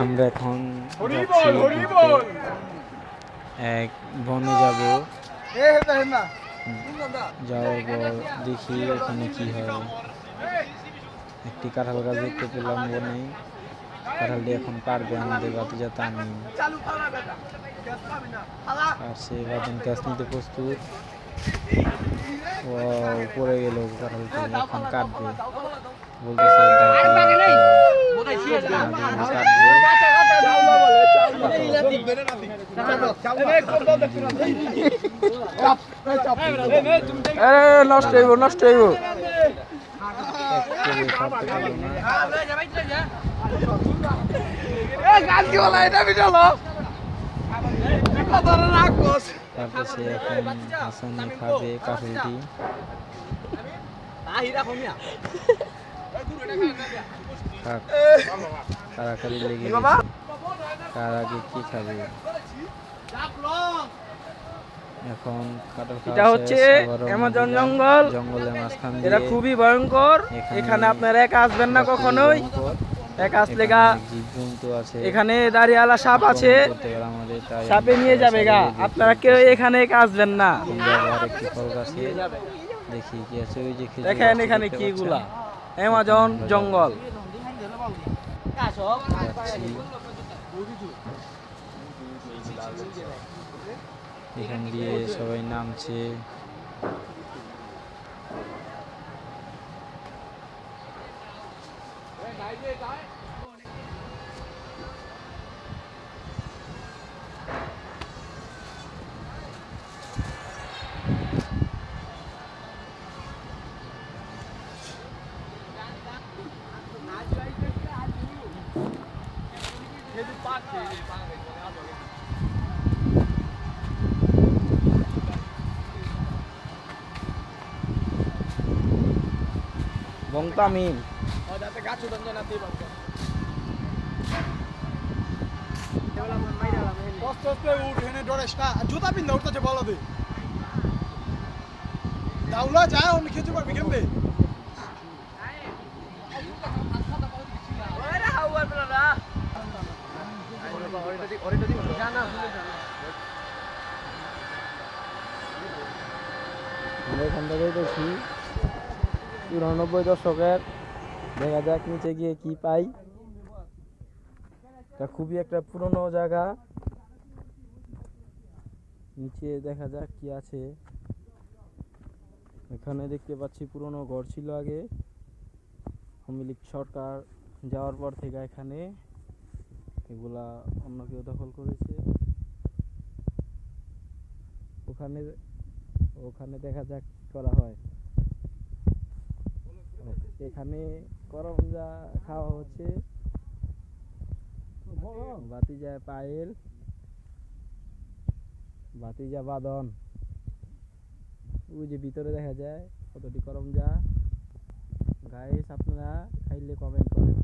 আমরা এখন যাচ্ছি ঘুরতে। এক বনে যাব, যাওয়ার পর দেখি ওখানে কি হয়। একটি কাঁঠাল গাছ দেখতে পেলাম বনে। কাঁঠালটি এখন পারবে আমাদের ভাতিজা তামিম। আর সে বাদন গাছ নিতে প্রস্তুত। ও পড়ে গেল কাঁঠালটি, এখন কাটবে, বলতেছে নষ্ট হইব নষ্ট হইব। তারপর সে এখন হাসানি খাবে কাঁঠালটি। কারাকারি লেগে গেছে, কার আগে কি খাবে। এখন এটা হচ্ছে অ্যামাজন জঙ্গল, জঙ্গলের মাঝখান দিয়ে। এটা খুবই ভয়ঙ্কর। এখানে আপনারা একা আসবেন না কখনোই। একা আসলে গা জীবজন্তু আছে, এখানে দাঁড়িয়ালা সাপ আছে, সাপে নিয়ে যাবে গা। আপনারা কেউ এখানে একা আসবেন না। একটি ফল গাছে দেখি কি আছে, ওই যে দেখেন এখানে কি গুলা, অ্যামাজন জঙ্গল। এখান দিয়ে সবাই নামছে। বংতামিম জুতা পিন্ধা উঠতেছে বলো দে দাউলা যায় অন্য খেতে পারবি কেমবে আমরা এখান থেকে দেখি 94 দশকের। দেখা যাক নিচে গিয়ে কি পাই। এটা খুবই একটা পুরনো জায়গা। নিচে দেখা যাক কি আছে। এখানে দেখতে পাচ্ছি পুরনো ঘর ছিল আগে, আওয়ামী লীগ সরকার যাওয়ার পর থেকে এখানে এগুলা অন্য কেউ দখল করেছে। ওখানে ওখানে দেখা যাক কি করা হয়। এখানে করমজা খাওয়া হচ্ছে, ভাতিজা পায়েল, ভাতিজা বাদন। ওই যে ভিতরে দেখা যায় কতটি করমজা। গাইস আপনারা খাইলে কমেন্ট করেন।